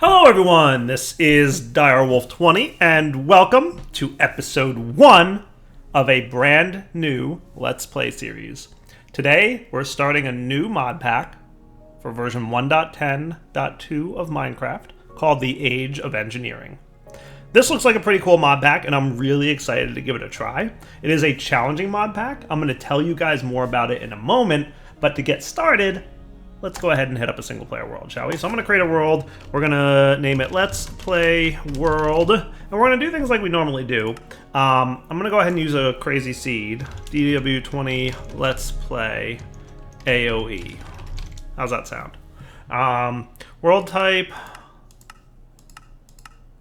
Hello everyone, this is Direwolf20 and welcome to episode 1 of a brand new Let's Play series. Today we're starting a new mod pack for version 1.10.2 of Minecraft called the Age of Engineering. This looks like a pretty cool mod pack and I'm really excited to give it a try. It is a challenging mod pack. I'm going to tell you guys more about it in a moment, but to get started, let's go ahead and hit up a single player world, shall we? So I'm going to create a world. We're going to name it Let's Play World. And we're going to do things like we normally do. I'm going to go ahead and use a crazy seed. DW20 Let's Play AoE. How's that sound? World type.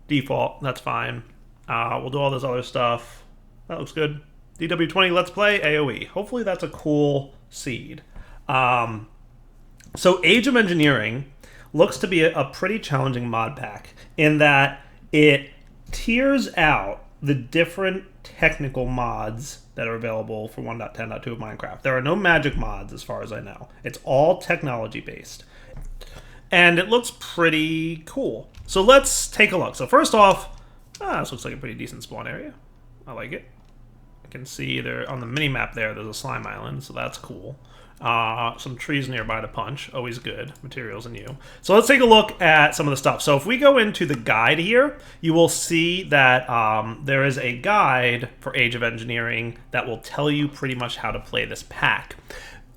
Default. That's fine. We'll do all this other stuff. That looks good. DW20 Let's Play AoE. Hopefully that's a cool seed. So Age of Engineering looks to be a pretty challenging mod pack in that it tiers out the different technical mods that are available for 1.10.2 of Minecraft. There are no magic mods as far as I know. It's all technology based. And it looks pretty cool. So let's take a look. So first off, this looks like a pretty decent spawn area. I like it. I can see there on the mini-map there's a slime island, so that's cool. Some trees nearby to punch, always good. Materials and you. So let's take a look at some of the stuff. So if we go into the guide here, you will see that there is a guide for Age of Engineering that will tell you pretty much how to play this pack.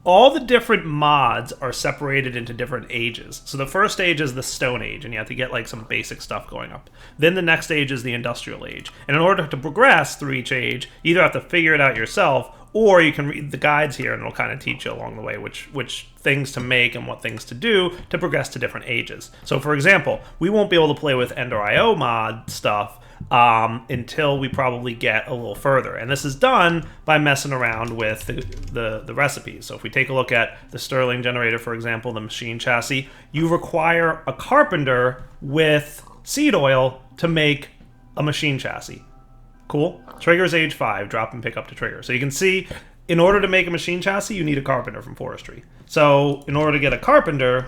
All the different mods are separated into different ages. So the first age is the Stone Age, and you have to get like some basic stuff going up. Then the next age is the Industrial Age. And in order to progress through each age, you either have to figure it out yourself, or you can read the guides here and it'll kind of teach you along the way which things to make and what things to do to progress to different ages. So for example, we won't be able to play with Ender.io mod stuff until we probably get a little further. And this is done by messing around with the recipes. So if we take a look at the Stirling generator, for example, the machine chassis, you require a carpenter with seed oil to make a machine chassis. Cool. Trigger's age 5. Drop and pick up to trigger. So you can see, in order to make a machine chassis, you need a carpenter from forestry. So in order to get a carpenter,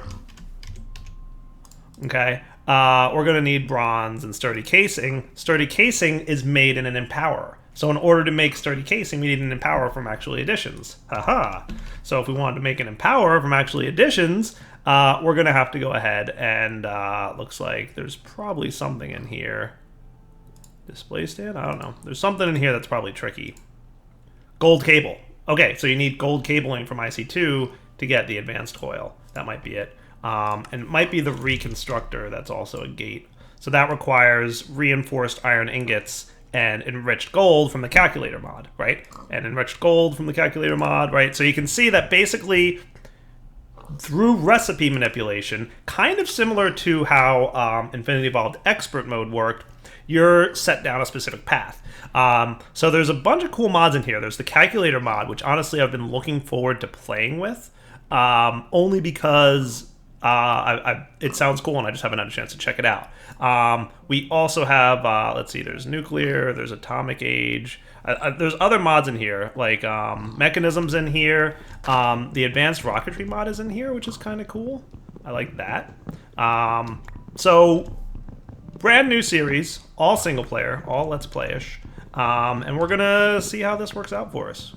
okay, we're going to need bronze and sturdy casing. Sturdy casing is made in an empower. So in order to make sturdy casing, we need an empower from Actually Additions. Haha. So if we wanted to make an empower from Actually Additions, we're going to have to go ahead and looks like there's probably something in here. Display stand? I don't know. There's something in here that's probably tricky. Gold cable. Okay, so you need gold cabling from IC2 to get the advanced coil. That might be it. And it might be the reconstructor that's also a gate. So that requires reinforced iron ingots and enriched gold from the calculator mod, right? And enriched gold from the calculator mod, right? So you can see that basically through recipe manipulation, kind of similar to how Infinity Evolved Expert mode worked, you're set down a specific path. So there's a bunch of cool mods in here. There's the calculator mod, which honestly I've been looking forward to playing with, only because it sounds cool and I just haven't had a chance to check it out. We also have, let's see, there's nuclear, there's atomic age, there's other mods in here, like mechanisms in here. The advanced rocketry mod is in here, which is kind of cool. I like that. So brand new series, all single player, all Let's Play-ish, and we're gonna see how this works out for us.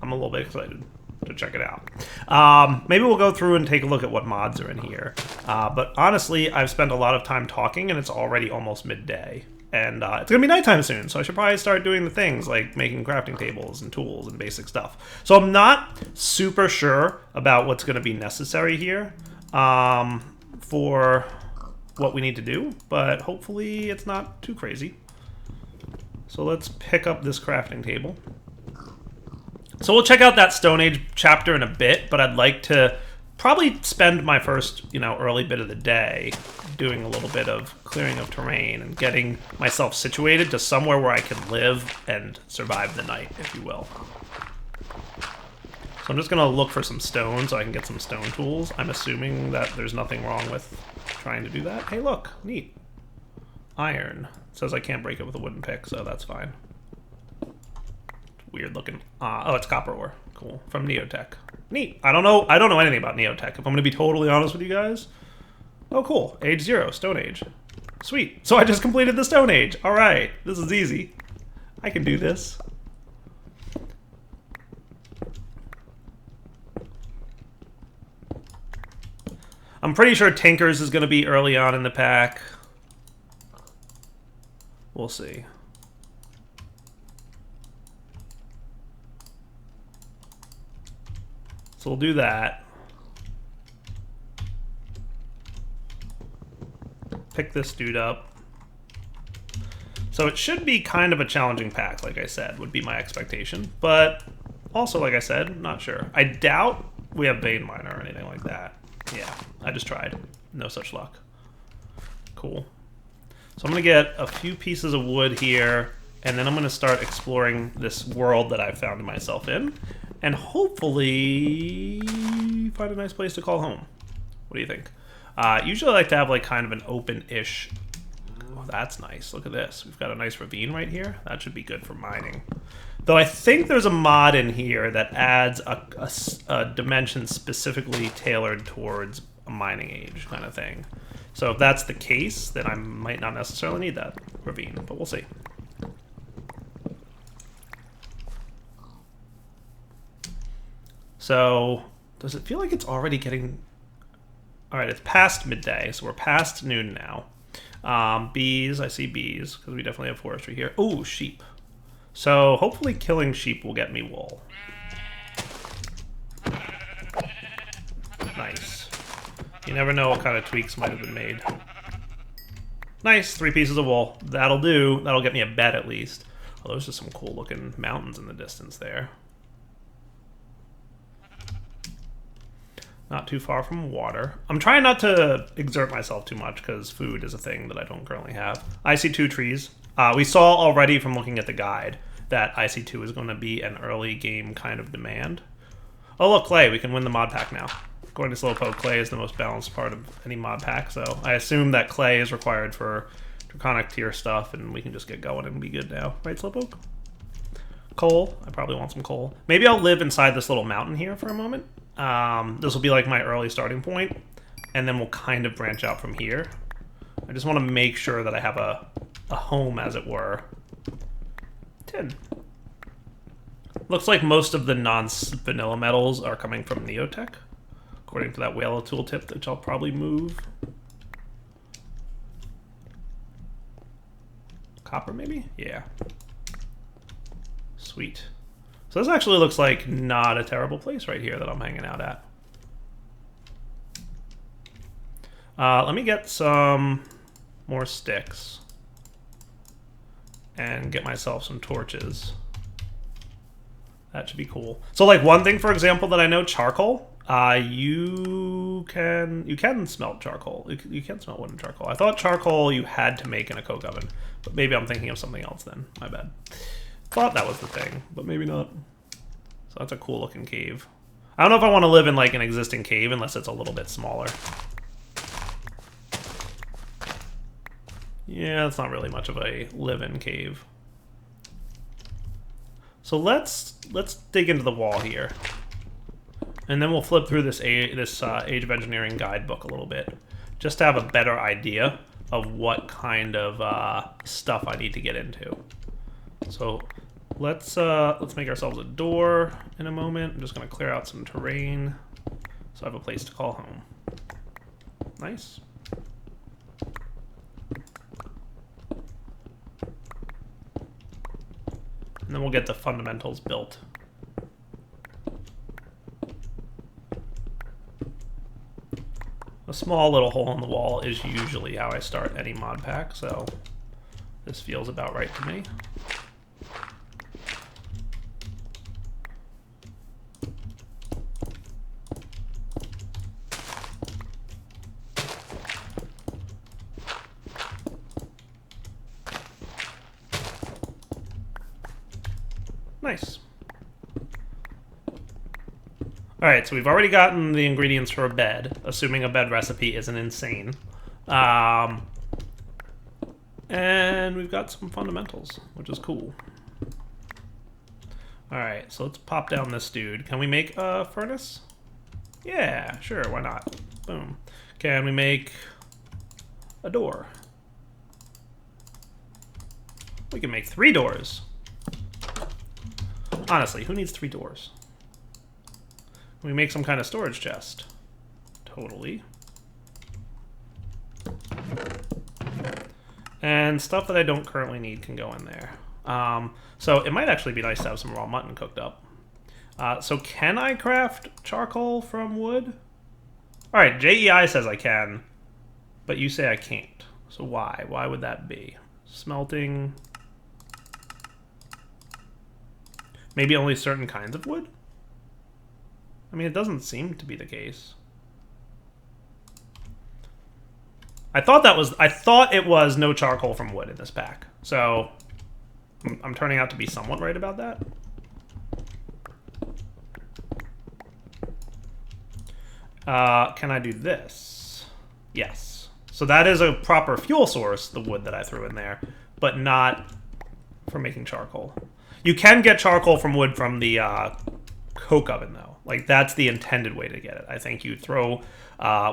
I'm a little bit excited to check it out. Maybe we'll go through and take a look at what mods are in here. But honestly, I've spent a lot of time talking, and it's already almost midday. And it's gonna be nighttime soon, so I should probably start doing the things like making crafting tables and tools and basic stuff. So I'm not super sure about what's gonna be necessary here for what we need to do, but hopefully it's not too crazy. So let's pick up this crafting table. So we'll check out that Stone Age chapter in a bit, but I'd like to probably spend my first, early bit of the day doing a little bit of clearing of terrain and getting myself situated to somewhere where I can live and survive the night, if you will. So I'm just gonna look for some stone so I can get some stone tools. I'm assuming that there's nothing wrong with trying to do that. Hey, look, neat. Iron. It says I can't break it with a wooden pick, so that's fine. Weird looking. Oh, it's copper ore. Cool. From Neotech. Neat. I don't know anything about Neotech. If I'm gonna be totally honest with you guys, Oh, cool. Age 0, Stone Age. Sweet. So I just completed the Stone Age. All right. This is easy. I can do this. I'm pretty sure Tinkers is going to be early on in the pack. We'll see. So we'll do that. Pick this dude up. So it should be kind of a challenging pack, like I said, would be my expectation. But also, like I said, not sure. I doubt we have Bane Miner or anything like that. Yeah, I just tried. No such luck. Cool. So I'm going to get a few pieces of wood here, and then I'm going to start exploring this world that I've found myself in, and hopefully find a nice place to call home. What do you think? Usually I like to have like kind of an open-ish... Oh, that's nice. Look at this. We've got a nice ravine right here. That should be good for mining. Though I think there's a mod in here that adds a dimension specifically tailored towards a mining age kind of thing. So if that's the case, then I might not necessarily need that ravine, but we'll see. So, does it feel like it's already getting... Alright, it's past midday, so we're past noon now. Bees, I see bees, because we definitely have forestry here. Ooh, sheep. So, hopefully killing sheep will get me wool. Nice. You never know what kind of tweaks might have been made. Nice, 3 pieces of wool. That'll do. That'll get me a bed at least. Oh, those are some cool looking mountains in the distance there. Not too far from water. I'm trying not to exert myself too much because food is a thing that I don't currently have. I see 2 trees. We saw already from looking at the guide that IC2 is going to be an early game kind of demand. Oh look, clay. We can win the mod pack now. According to Slowpoke, clay is the most balanced part of any mod pack, so I assume that clay is required for Draconic tier stuff, and we can just get going and be good now. Right, Slowpoke? Coal. I probably want some coal. Maybe I'll live inside this little mountain here for a moment. This will be like my early starting point, and then we'll kind of branch out from here. I just want to make sure that I have a home, as it were. 10. Looks like most of the non-vanilla metals are coming from Neotech, according to that whale tooltip, which I'll probably move. Copper, maybe? Yeah. Sweet. So this actually looks like not a terrible place right here that I'm hanging out at. Let me get some more sticks and get myself some torches. That should be cool. So like one thing, for example, that I know, charcoal. You can smelt charcoal. You can smelt wood and charcoal. I thought charcoal you had to make in a coke oven, but maybe I'm thinking of something else then. My bad. Thought that was the thing, but maybe not. So that's a cool looking cave. I don't know if I want to live in like an existing cave unless it's a little bit smaller. Yeah, it's not really much of a live-in cave. So let's dig into the wall here, and then we'll flip through this Age of Engineering guidebook a little bit, just to have a better idea of what kind of stuff I need to get into. So let's make ourselves a door in a moment. I'm just going to clear out some terrain so I have a place to call home. Nice. And then we'll get the fundamentals built. A small little hole in the wall is usually how I start any mod pack, so this feels about right to me. Nice. Alright, so we've already gotten the ingredients for a bed, assuming a bed recipe isn't insane. And we've got some fundamentals, which is cool. Alright, so let's pop down this dude. Can we make a furnace? Yeah, sure, why not? Boom. Can we make a door. We can make 3 doors. Honestly, who needs 3 doors? Can we make some kind of storage chest? Totally. And stuff that I don't currently need can go in there. So it might actually be nice to have some raw mutton cooked up. So can I craft charcoal from wood? All right, JEI says I can, but you say I can't. So why? Why would that be? Smelting. Maybe only certain kinds of wood? I mean, it doesn't seem to be the case. I thought it was no charcoal from wood in this pack. So I'm turning out to be somewhat right about that. Can I do this? Yes. So that is a proper fuel source, the wood that I threw in there, but not for making charcoal. You can get charcoal from wood from the coke oven, though. Like, that's the intended way to get it. I think you throw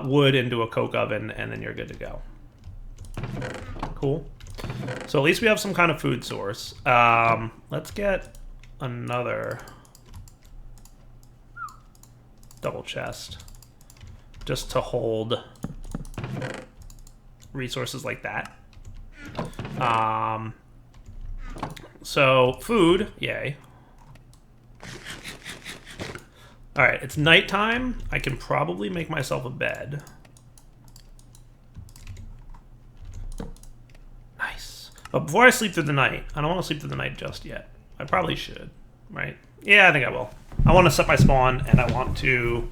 wood into a coke oven, and then you're good to go. Cool. So at least we have some kind of food source. Let's get another double chest, just to hold resources like that. So food, yay. All right, it's nighttime. I can probably make myself a bed. Nice. But before I sleep through the night, I don't want to sleep through the night just yet. I probably should, right? Yeah, I think I will. I want to set my spawn, and I want to,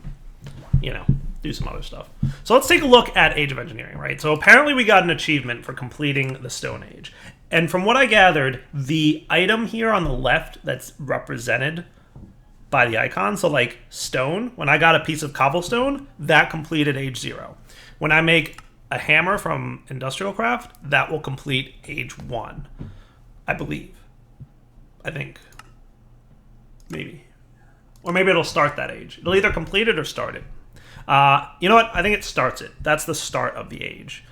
you know, do some other stuff. So let's take a look at Age of Engineering, right? So apparently we got an achievement for completing the Stone Age. And from what I gathered, the item here on the left that's represented by the icon, so like stone, when I got a piece of cobblestone, that completed Age 0. When I make a hammer from Industrial Craft, that will complete Age 1, I believe. I think. Maybe. Or maybe it'll start that age. It'll either complete it or start it. You know what? I think it starts it. That's the start of the age.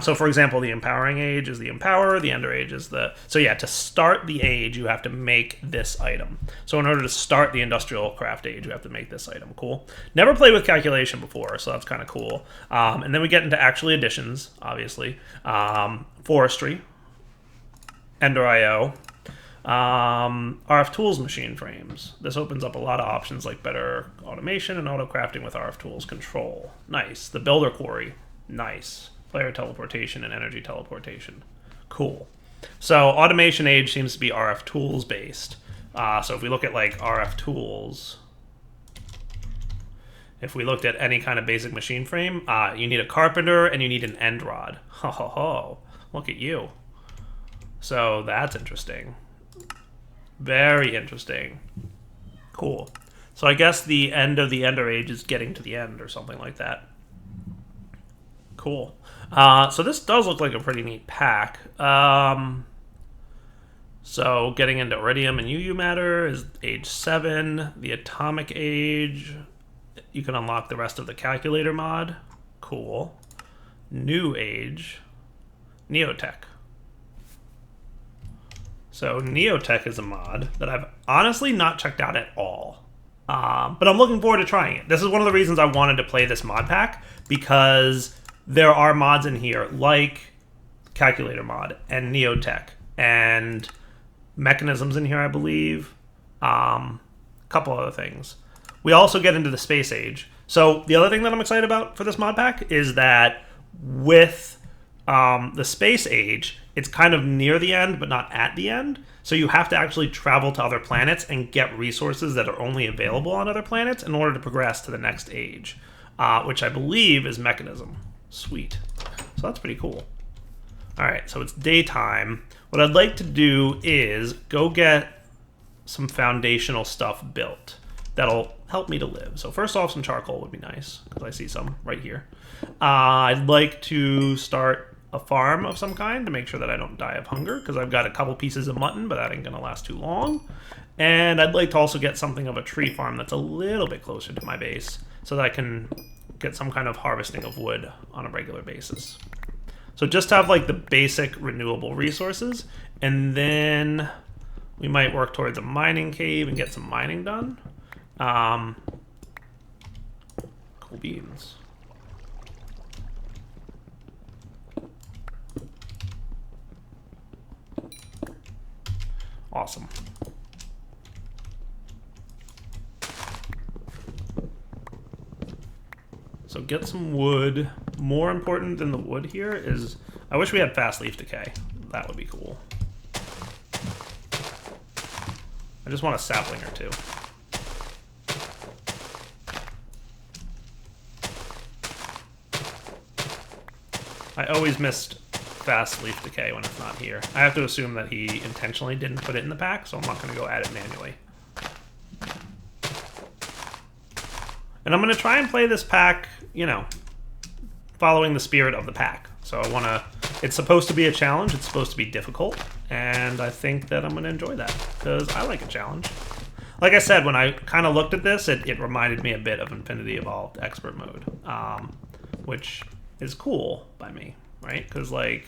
So, for example, the Empowering Age is the Empower, the Ender Age is the... So, yeah, to start the age, you have to make this item. So, in order to start the Industrial Craft Age, you have to make this item. Cool. Never played with calculation before, so that's kind of cool. And then we get into actually additions, obviously. Forestry, Ender IO, RF Tools machine frames. This opens up a lot of options like better automation and auto crafting with RF Tools control. Nice. The Builder Quarry. Nice. Player teleportation and energy teleportation. Cool. So automation age seems to be RF Tools based. So if we look at like RF Tools, if we looked at any kind of basic machine frame, you need a carpenter and you need an end rod. Ho ho ho. Look at you. So that's interesting. Very interesting. Cool. So I guess the end of the Ender Age is getting to the end or something like that. Cool. So this does look like a pretty neat pack. So getting into Iridium and UU Matter is Age 7. The Atomic Age, you can unlock the rest of the Calculator mod. Cool. New Age, Neotech. So Neotech is a mod that I've honestly not checked out at all. But I'm looking forward to trying it. This is one of the reasons I wanted to play this mod pack, because there are mods in here like Calculator mod and Neotech and mechanisms in here, I believe. A couple other things. We also get into the Space Age. So the other thing that I'm excited about for this mod pack is that with the Space Age, it's kind of near the end, but not at the end. So you have to actually travel to other planets and get resources that are only available on other planets in order to progress to the next age, which I believe is Mechanism. Sweet. So that's pretty cool. All right, so it's daytime. What I'd like to do is go get some foundational stuff built that'll help me to live. So first off, some charcoal would be nice, because I see some right here. I'd like to start a farm of some kind to make sure that I don't die of hunger, because I've got a couple pieces of mutton, but that ain't going to last too long. And I'd like to also get something of a tree farm that's a little bit closer to my base, so that I can get some kind of harvesting of wood on a regular basis. So just have like the basic renewable resources, and then we might work towards a mining cave and get some mining done. Cool beans. Awesome. So get some wood. More important than the wood here is, I wish we had fast leaf decay. That would be cool. I just want a sapling or two. I always missed fast leaf decay when it's not here. I have to assume that he intentionally didn't put it in the pack, so I'm not going to go add it manually. And I'm going to try and play this pack, you know, following the spirit of the pack. So I want to, it's supposed to be a challenge, it's supposed to be difficult, and I think that I'm going to enjoy that, because I like a challenge. Like I said, when I kind of looked at this, it reminded me a bit of Infinity Evolved Expert Mode, which is cool by me, right? Because, like,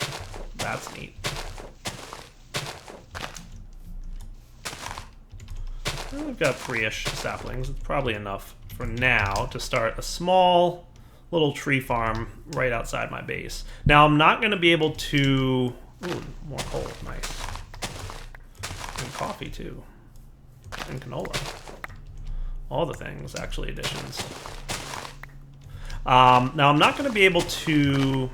that's neat. Well, we've got 3-ish saplings. It's probably enough for now to start a small little tree farm right outside my base. Now, I'm not going to be able to... Ooh, more coal. Nice. And coffee, too. And canola. All the things, actually, additions. Now, I'm not going to be able to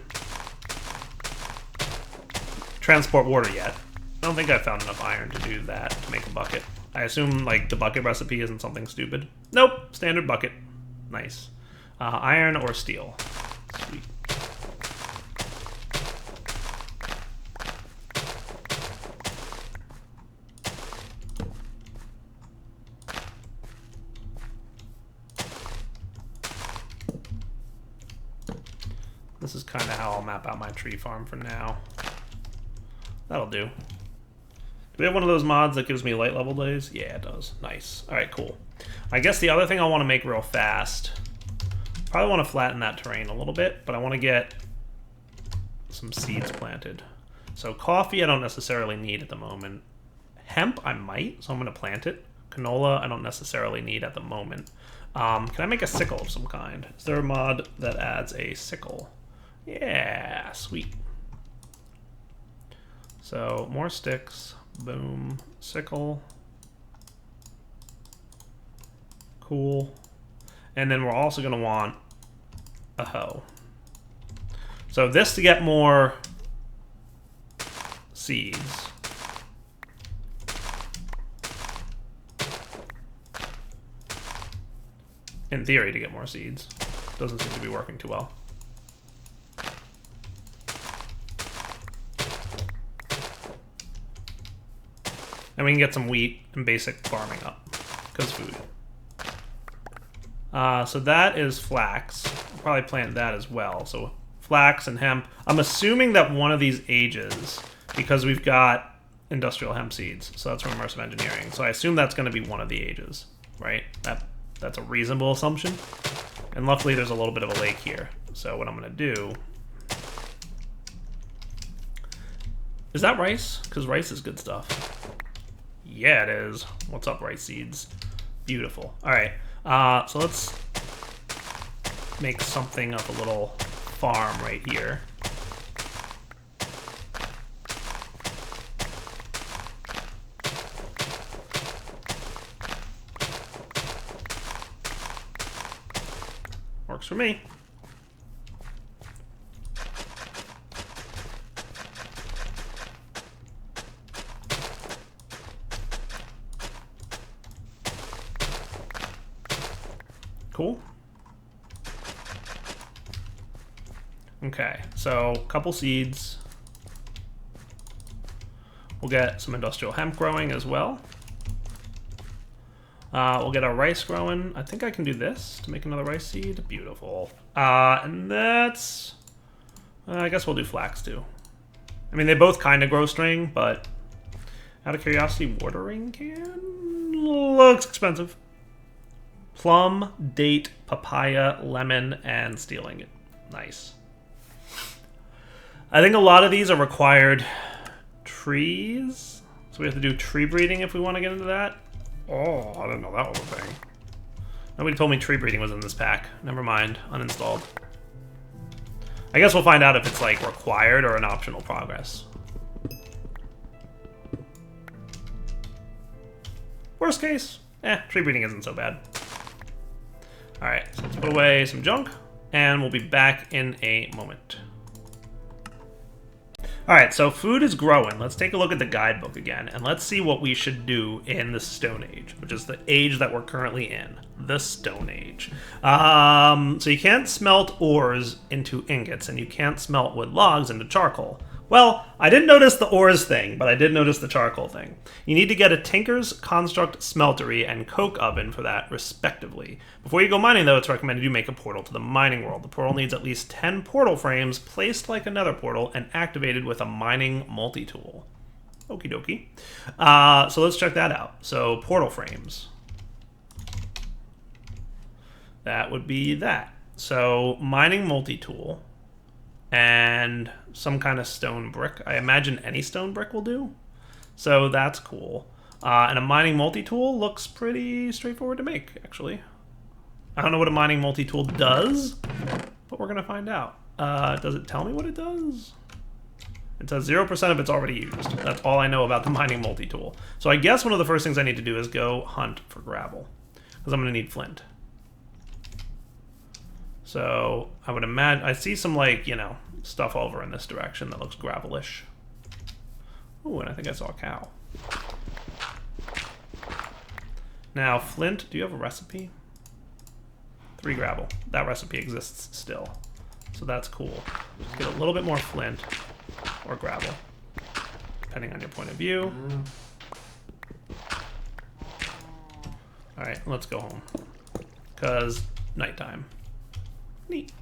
transport water yet. I don't think I've found enough iron to do that, to make a bucket. I assume, like, the bucket recipe isn't something stupid. Nope, standard bucket. Nice. Iron or steel. Sweet. This is kind of how I'll map out my tree farm for now. That'll do. Do we have one of those mods that gives me light level days? Yeah, it does. Nice. All right, cool. I guess the other thing I want to make real fast, probably want to flatten that terrain a little bit, but I want to get some seeds planted. So coffee I don't necessarily need at the moment. Hemp I might, so I'm going to plant it. Canola I don't necessarily need at the moment. Can I make a sickle of some kind? Is there a mod that adds a sickle? Yeah, sweet. So more sticks. Boom. Sickle. Cool. And then we're also going to want a hoe. So this to get more seeds. In theory, to get more seeds. Doesn't seem to be working too well. And we can get some wheat and basic farming up, because food. So that is flax. I'll probably plant that as well. So flax and hemp. I'm assuming that one of these ages, because we've got industrial hemp seeds. So that's from immersive engineering. So I assume that's going to be one of the ages, right? That's a reasonable assumption. And luckily there's a little bit of a lake here. So what I'm going to do... Is that rice? Because rice is good stuff. Yeah, it is. What's up, rice seeds? Beautiful. All right. So let's make something of a little farm right here. Works for me. Cool. Okay, so a couple seeds. We'll get some industrial hemp growing as well. We'll get our rice growing. I think I can do this to make another rice seed. Beautiful. And that's... I guess we'll do flax too. I mean, they both kind of grow string, but out of curiosity, watering can looks expensive. Plum, date, papaya, lemon, and steel ingot. Nice. I think a lot of these are required trees. So we have to do tree breeding if we want to get into that. Oh, I didn't know that was a thing. Nobody told me tree breeding was in this pack. Never mind. Uninstalled. I guess we'll find out if it's like required or an optional progress. Worst case, tree breeding isn't so bad. Alright, so let's put away some junk, and we'll be back in a moment. Alright, so food is growing. Let's take a look at the guidebook again, and let's see what we should do in the Stone Age, which is the age that we're currently in. The Stone Age. So you can't smelt ores into ingots, and you can't smelt wood logs into charcoal. Well, I didn't notice the ores thing, but I did notice the charcoal thing. You need to get a Tinker's Construct Smeltery and Coke Oven for that, respectively. Before you go mining, though, it's recommended you make a portal to the mining world. The portal needs at least 10 portal frames placed like another portal and activated with a mining multi-tool. Okie dokie. So let's check that out. So, portal frames. That would be that. So, mining multi-tool. And some kind of stone brick. I imagine any stone brick will do. So that's cool. And a mining multi-tool looks pretty straightforward to make, actually. I don't know what a mining multi-tool does, but we're going to find out. Does it tell me what it does? It says 0% of it's already used. That's all I know about the mining multi-tool. So I guess one of the first things I need to do is go hunt for gravel, because I'm going to need flint. So I would imagine, I see some like, you know, stuff over in this direction that looks gravelish. Ooh, and I think I saw a cow. Now, flint, do you have a recipe? 3 gravel. That recipe exists still. So that's cool. Just get a little bit more flint or gravel, depending on your point of view. All right, let's go home, because nighttime. Neat.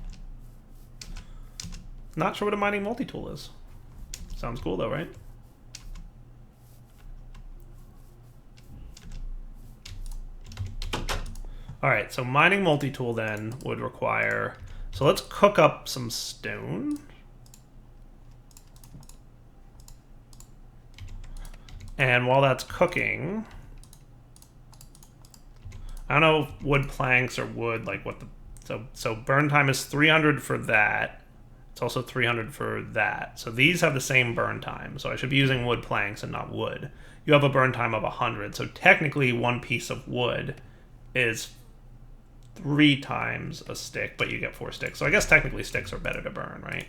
Not sure what a mining multi-tool is. Sounds cool though, right? Alright, so mining multi-tool then would require... So let's cook up some stone. And while that's cooking... I don't know if wood planks or wood, like what the... So burn time is 300 for that. It's also 300 for that. So these have the same burn time. So I should be using wood planks and not wood. You have a burn time of 100. So technically one piece of wood is 3 times a stick, but you get 4 sticks. So I guess technically sticks are better to burn, right?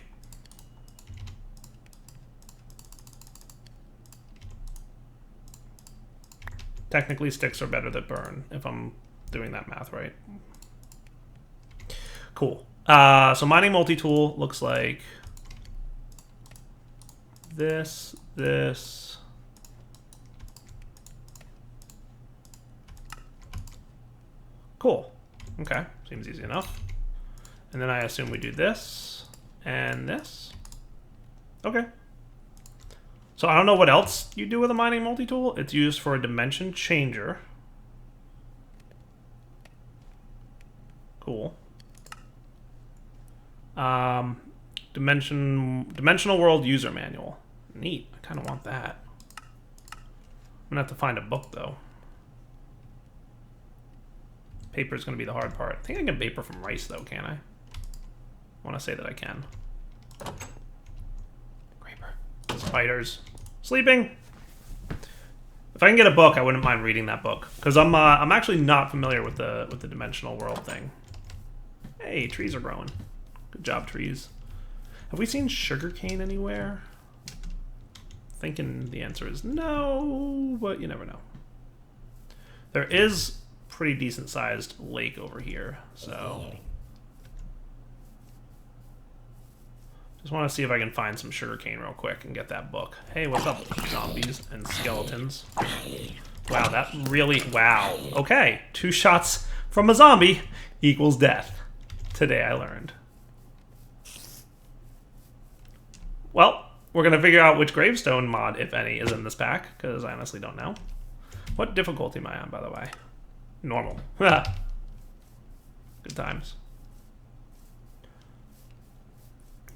Technically sticks are better to burn, if I'm doing that math right. Cool. So mining multi-tool looks like this. Cool. Okay, seems easy enough. And then I assume we do this and this. Okay. So I don't know what else you do with a mining multi-tool. It's used for a dimension changer. Cool. Dimensional World User Manual. Neat. I kind of want that. I'm gonna have to find a book though. Paper is gonna be the hard part. I think I can paper from rice though, can I? Want to say that I can. Creeper. Spiders. Sleeping. If I can get a book, I wouldn't mind reading that book, because I'm actually not familiar with the dimensional world thing. Hey, trees are growing. Good job, trees. Have we seen sugarcane anywhere? Thinking the answer is no, but you never know. There is pretty decent sized lake over here, so just want to see if I can find some sugarcane real quick and get that book. Hey, what's up, zombies and skeletons? Wow, that really, wow. Okay, 2 shots from a zombie equals death. Today I learned. Well, we're going to figure out which gravestone mod, if any, is in this pack, because I honestly don't know. What difficulty am I on, by the way? Normal. Good times.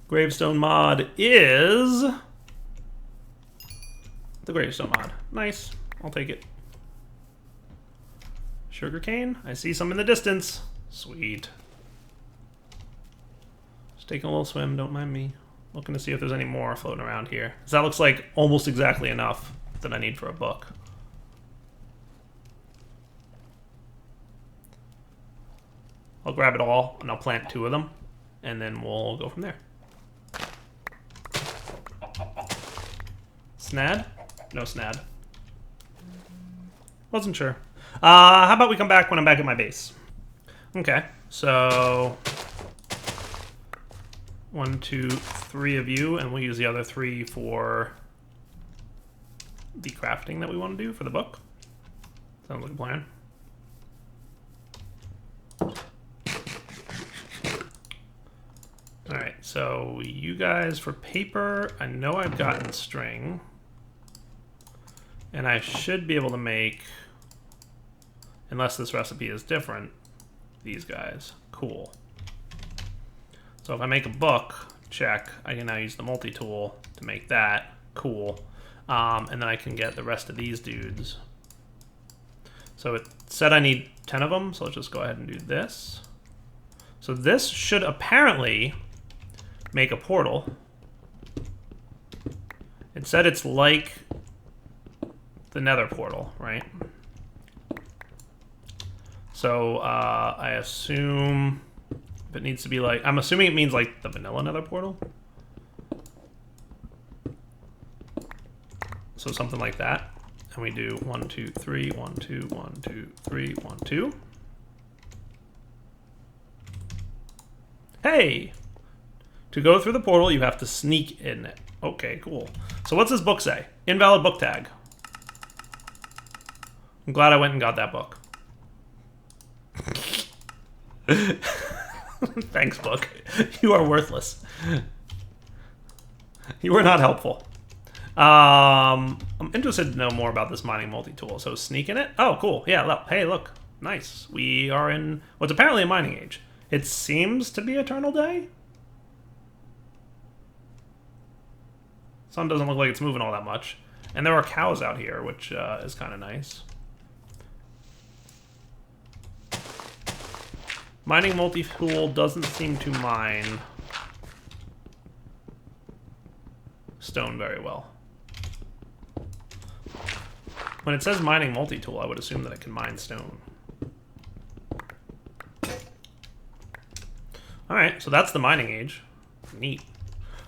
Gravestone mod is the gravestone mod. Nice. I'll take it. Sugarcane. I see some in the distance. Sweet. Just taking a little swim. Don't mind me. Looking to see if there's any more floating around here. Because that looks like almost exactly enough that I need for a book. I'll grab it all, and I'll plant 2 of them. And then we'll go from there. Snad? No snad. Wasn't sure. How about we come back when I'm back at my base? Okay, so 1, 2, 3 of you, and we'll use the other 3 for the crafting that we want to do for the book. Sounds like a plan. Alright, so you guys for paper, I know I've gotten string. And I should be able to make, unless this recipe is different, these guys. Cool. So if I make a book, check, I can now use the multi-tool to make that. Cool. And then I can get the rest of these dudes. So it said I need 10 of them, so let's just go ahead and do this. So this should apparently make a portal. It said it's like the nether portal, right? So I assume if it needs to be like, I'm assuming it means like the vanilla nether portal. So something like that. And we do 1, 2, 3, 1, 2, 1, 2, 3, 1, 2. Hey! To go through the portal, you have to sneak in it. Okay, cool. So what's this book say? Invalid book tag. I'm glad I went and got that book. Thanks, book. You are worthless. You were not helpful. I'm interested to know more about this mining multi-tool. So sneak in it? Oh, cool. Yeah, look. Hey, look. Nice. We are in what's apparently a mining age. It seems to be eternal day. Sun doesn't look like it's moving all that much. And there are cows out here, which is kind of nice. Mining multi-tool doesn't seem to mine stone very well. When it says mining multi-tool, I would assume that it can mine stone. Alright, so that's the mining age. Neat.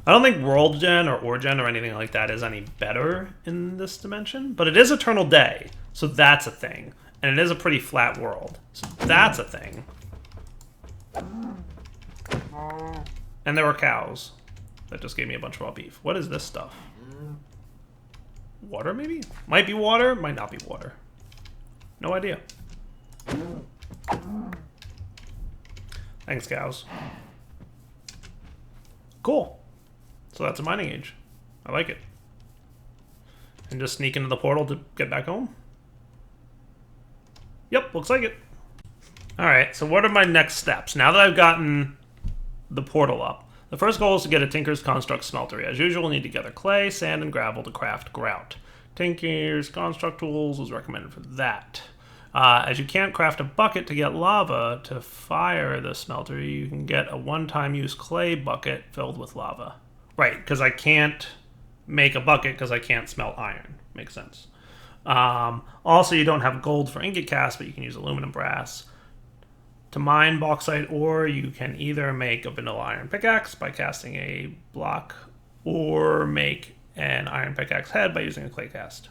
I don't think World Gen or Orgen or anything like that is any better in this dimension, but it is Eternal Day, so that's a thing. And it is a pretty flat world, so that's a thing. And there were cows that just gave me a bunch of raw beef. What is this stuff? Water, maybe? Might be water, might not be water. No idea. Thanks, cows. Cool. So that's a mining age. I like it. And just sneak into the portal to get back home? Yep, looks like it. Alright, so what are my next steps? Now that I've gotten the portal up, the first goal is to get a Tinker's Construct Smeltery. As usual, we'll need to gather clay, sand, and gravel to craft grout. Tinker's Construct Tools is recommended for that. As you can't craft a bucket to get lava to fire the smeltery, you can get a one-time use clay bucket filled with lava. Right, because I can't make a bucket because I can't smelt iron. Makes sense. Also, you don't have gold for ingot cast, but you can use aluminum brass. To mine bauxite ore, you can either make a vanilla iron pickaxe by casting a block, or make an iron pickaxe head by using a clay cast.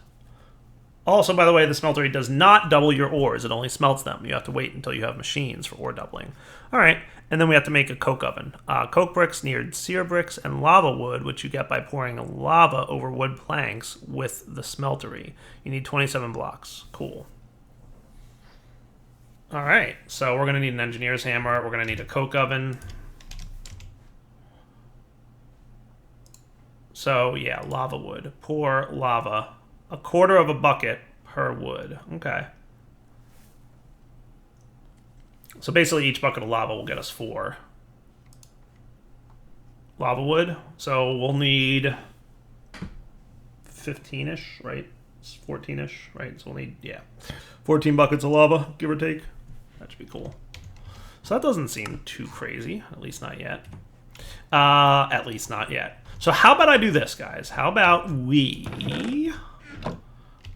Also, by the way, the smeltery does not double your ores. It only smelts them. You have to wait until you have machines for ore doubling. All right, and then we have to make a coke oven. Coke bricks need sear bricks and lava wood, which you get by pouring lava over wood planks with the smeltery. You need 27 blocks. Cool. All right, so we're going to need an engineer's hammer. We're going to need a coke oven. So, yeah, lava wood. Pour lava. 1/4 of a bucket per wood. Okay. So basically each bucket of lava will get us 4. lava wood. So we'll need 15-ish, right? It's 14-ish, right? So we'll need, yeah, 14 buckets of lava, give or take. That should be cool. So that doesn't seem too crazy, at least not yet. At least not yet. So how about I do this, guys? How about we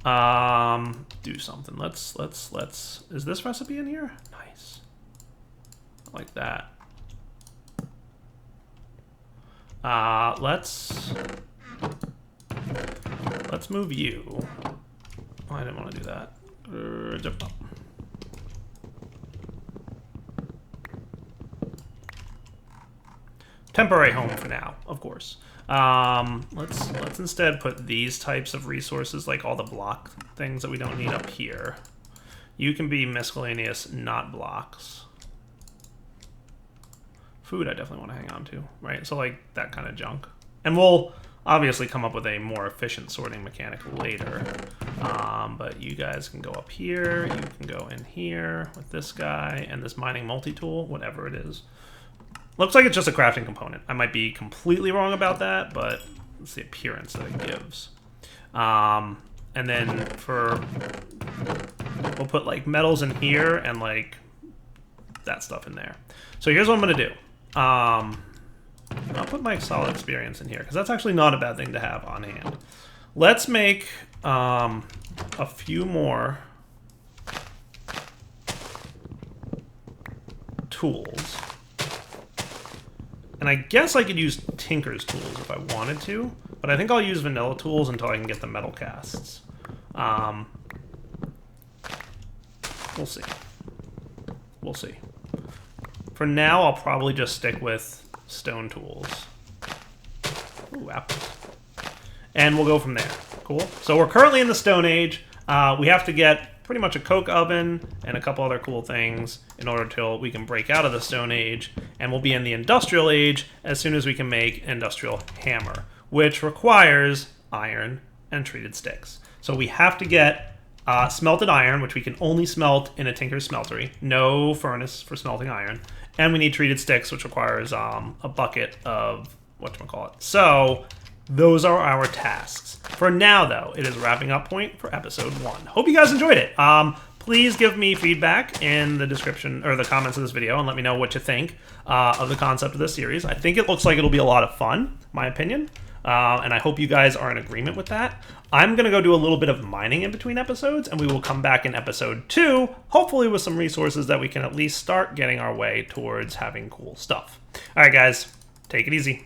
do something? Let's is this recipe in here? Nice. I like that. Let's move you. Oh, I didn't want to do that. Jump up. Temporary home for now, of course. Let's instead put these types of resources, like all the block things that we don't need, up here. You can be miscellaneous, not blocks. Food I definitely want to hang on to, right? So like that kind of junk. And we'll obviously come up with a more efficient sorting mechanic later. But you guys can go up here, you can go in here with this guy and this mining multi-tool, whatever it is. Looks like it's just a crafting component. I might be completely wrong about that, but it's the appearance that it gives. And then we'll put like metals in here and like that stuff in there. So here's what I'm gonna do. I'll put my solid experience in here because that's actually not a bad thing to have on hand. Let's make a few more tools. And I guess I could use Tinker's tools if I wanted to, but I think I'll use vanilla tools until I can get the metal casts. We'll see. We'll see. For now, I'll probably just stick with stone tools. Ooh, apples. And we'll go from there. Cool. So we're currently in the Stone Age. We have to get pretty much a coke oven and a couple other cool things in order till we can break out of the Stone Age, and we'll be in the Industrial Age as soon as we can make Industrial Hammer, which requires iron and treated sticks. So we have to get smelted iron, which we can only smelt in a Tinker's Smeltery, no furnace for smelting iron, and we need treated sticks, which requires a bucket of whatchamacallit. So those are our tasks. For now, though, it is wrapping up point for episode 1. Hope you guys enjoyed it. Please give me feedback in the description or the comments of this video and let me know what you think of the concept of this series. I think it looks like it'll be a lot of fun, my opinion, and I hope you guys are in agreement with that. I'm going to go do a little bit of mining in between episodes, and we will come back in episode 2, hopefully with some resources that we can at least start getting our way towards having cool stuff. All right, guys, take it easy.